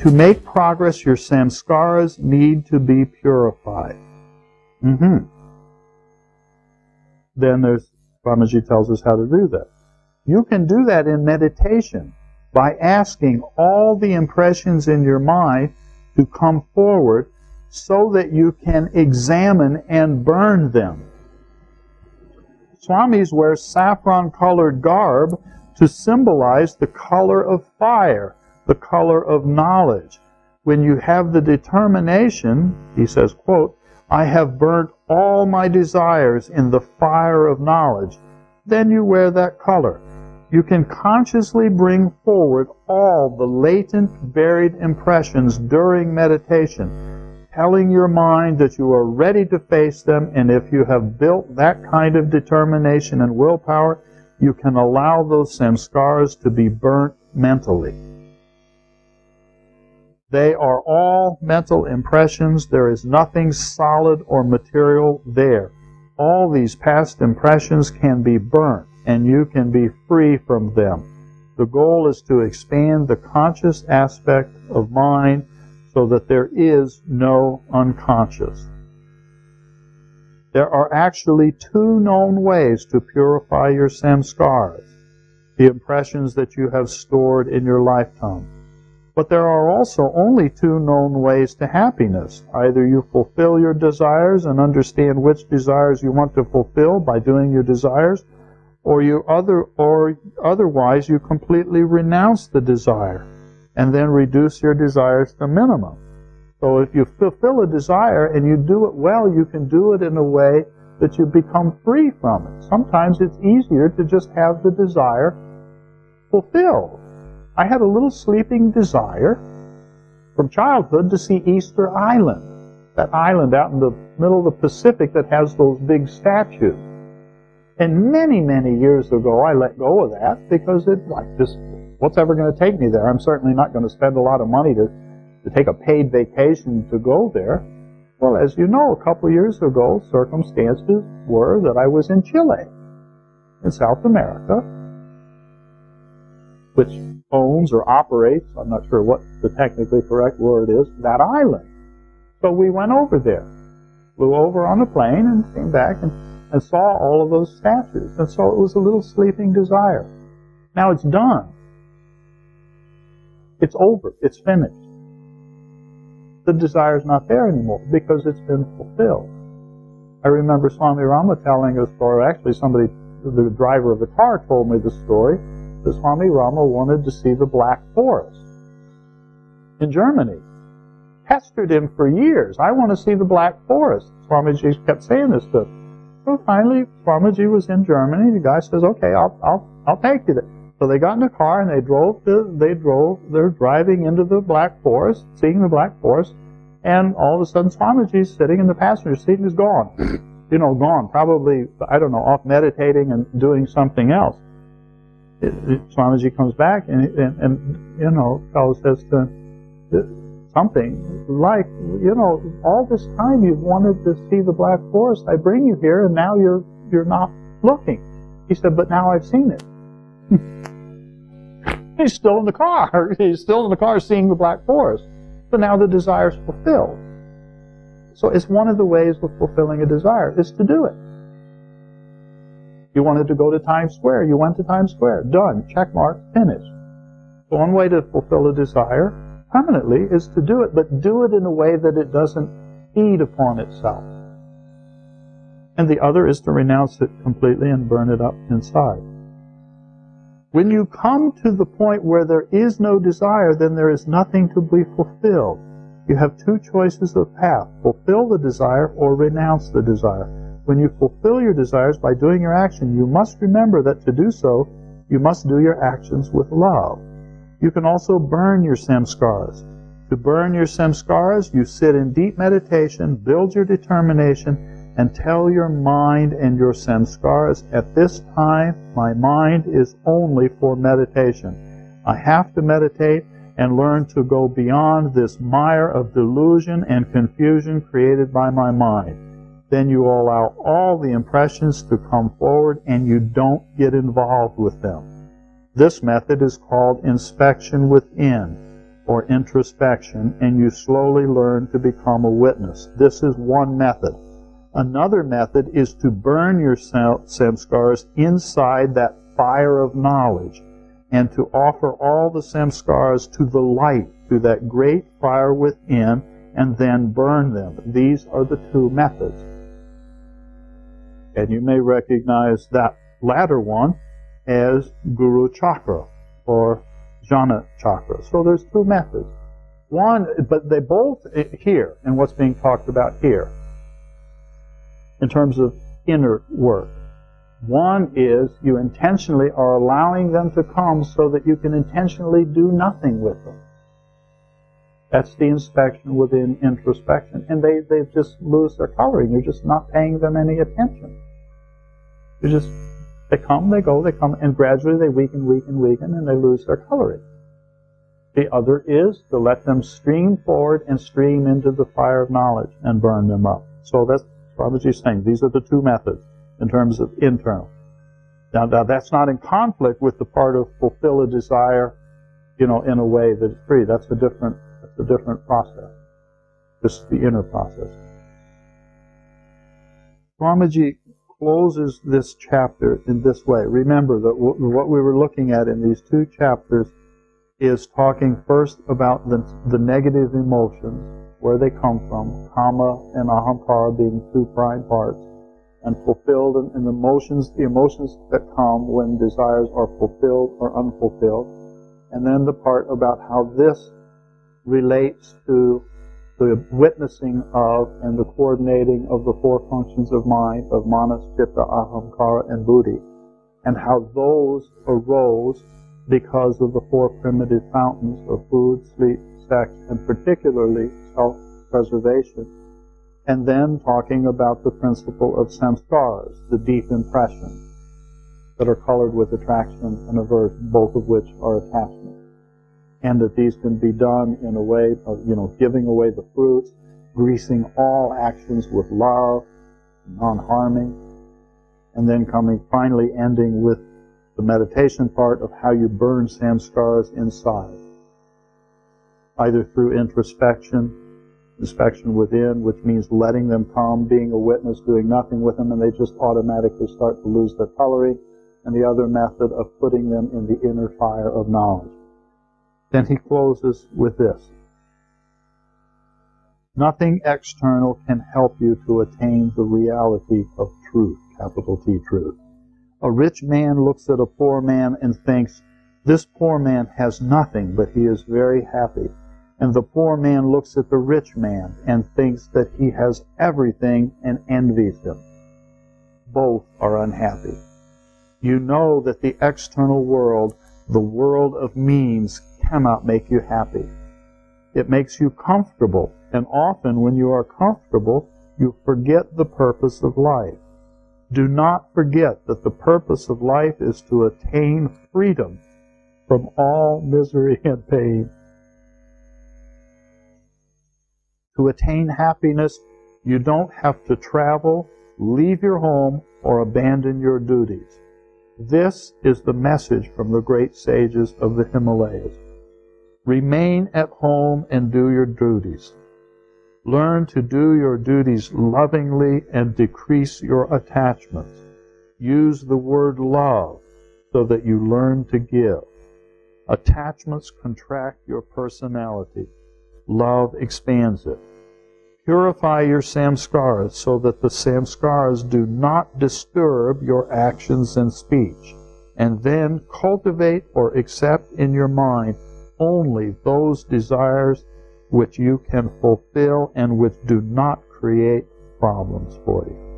To make progress, your samskaras need to be purified. Then Swamiji tells us how to do that. You can do that in meditation by asking all the impressions in your mind to come forward so that you can examine and burn them. Swamis wear saffron-colored garb to symbolize the color of fire, the color of knowledge. When you have the determination, he says, quote, I have burnt all my desires in the fire of knowledge, then you wear that color. You can consciously bring forward all the latent, buried impressions during meditation, telling your mind that you are ready to face them, and if you have built that kind of determination and willpower, you can allow those samskaras to be burnt mentally. They are all mental impressions. There is nothing solid or material there. All these past impressions can be burnt, and you can be free from them. The goal is to expand the conscious aspect of mind so that there is no unconscious. There are actually two known ways to purify your samskaras, the impressions that you have stored in your lifetime. But there are also only two known ways to happiness. Either you fulfill your desires and understand which desires you want to fulfill by doing your desires, or otherwise you completely renounce the desire and then reduce your desires to minimum. So if you fulfill a desire and you do it well, you can do it in a way that you become free from it. Sometimes it's easier to just have the desire fulfilled. I had a little sleeping desire from childhood to see Easter Island, that island out in the middle of the Pacific that has those big statues. And many, many years ago, I let go of that because what's ever going to take me there? I'm certainly not going to spend a lot of money to take a paid vacation to go there. Well, as you know, a couple of years ago, circumstances were that I was in Chile, in South America, which owns or operates, I'm not sure what the technically correct word is, that island. So we went over there, flew over on a plane and came back and saw all of those statues. And so it was a little sleeping desire. Now it's done. It's over. It's finished. The desire's not there anymore because it's been fulfilled. I remember Swami Rama telling a story. Actually, the driver of the car told me the story. The Swami Rama wanted to see the Black Forest in Germany. Pestered him for years. I want to see the Black Forest. Swamiji kept saying this to him. So finally, Swamiji was in Germany. The guy says, "Okay, I'll take you there." So they got in the car and they're driving into the Black Forest, seeing the Black Forest, and all of a sudden Swamiji's sitting in the passenger seat and is gone. Gone. Probably, I don't know, off meditating and doing something else. Swamiji comes back and fellow says to him something like, all this time you've wanted to see the Black Forest. I bring you here and now you're not looking. He said, but now I've seen it. He's still in the car. He's still in the car seeing the Black Forest. But now the desire's fulfilled. So it's one of the ways of fulfilling a desire is to do it. You wanted to go to Times Square. You went to Times Square. Done. Check mark. Finished. So one way to fulfill a desire permanently is to do it, but do it in a way that it doesn't feed upon itself. And the other is to renounce it completely and burn it up inside. When you come to the point where there is no desire, then there is nothing to be fulfilled. You have two choices of path. Fulfill the desire or renounce the desire. When you fulfill your desires by doing your action, you must remember that to do so, you must do your actions with love. You can also burn your samskaras. To burn your samskaras, you sit in deep meditation, build your determination, and tell your mind and your samskaras, at this time, my mind is only for meditation. I have to meditate and learn to go beyond this mire of delusion and confusion created by my mind. Then you allow all the impressions to come forward and you don't get involved with them. This method is called inspection within, or introspection, and you slowly learn to become a witness. This is one method. Another method is to burn your samskaras inside that fire of knowledge, and to offer all the samskaras to the light, to that great fire within, and then burn them. These are the two methods. And you may recognize that latter one as Guru Chakra or Jnana Chakra. So there's two methods. One, but they both here, in what's being talked about here, in terms of inner work. One is you intentionally are allowing them to come so that you can intentionally do nothing with them. That's the inspection within introspection. And they just lose their coloring. You're just not paying them any attention. They come, they go, they come, and gradually they weaken, and they lose their coloring. The other is to let them stream forward and stream into the fire of knowledge and burn them up. So that's Swamiji's saying. These are the two methods in terms of internal. Now that's not in conflict with the part of fulfill a desire, in a way that is free. That's a different process. This is the inner process. Swamiji closes this chapter in this way. Remember that what we were looking at in these two chapters is talking first about the negative emotions, where they come from, kama and ahankara being two prime parts, and fulfilled and the emotions that come when desires are fulfilled or unfulfilled, and then the part about how this relates to the witnessing of and the coordinating of the four functions of mind, of manas, chitta, ahankara, and buddhi, and how those arose because of the four primitive fountains of food, sleep, sex, and particularly self-preservation. And then talking about the principle of samskaras, the deep impressions that are colored with attraction and aversion, both of which are attachment. And that these can be done in a way of, giving away the fruits, greasing all actions with love, non-harming, and then finally ending with the meditation part of how you burn samskaras inside, either through inspection within, which means letting them come, being a witness, doing nothing with them, and they just automatically start to lose their coloring, and the other method of putting them in the inner fire of knowledge. Then he closes with this. Nothing external can help you to attain the reality of truth, capital T, truth. A rich man looks at a poor man and thinks, this poor man has nothing, but he is very happy. And the poor man looks at the rich man and thinks that he has everything and envies him. Both are unhappy. You know that the external world, the world of means, cannot make you happy. It makes you comfortable, and often when you are comfortable, you forget the purpose of life. Do not forget that the purpose of life is to attain freedom from all misery and pain. To attain happiness, you don't have to travel, leave your home, or abandon your duties. This is the message from the great sages of the Himalayas. Remain at home and do your duties. Learn to do your duties lovingly and decrease your attachments. Use the word love so that you learn to give. Attachments contract your personality. Love expands it. Purify your samskaras so that the samskaras do not disturb your actions and speech, and then cultivate or accept in your mind only those desires which you can fulfill and which do not create problems for you.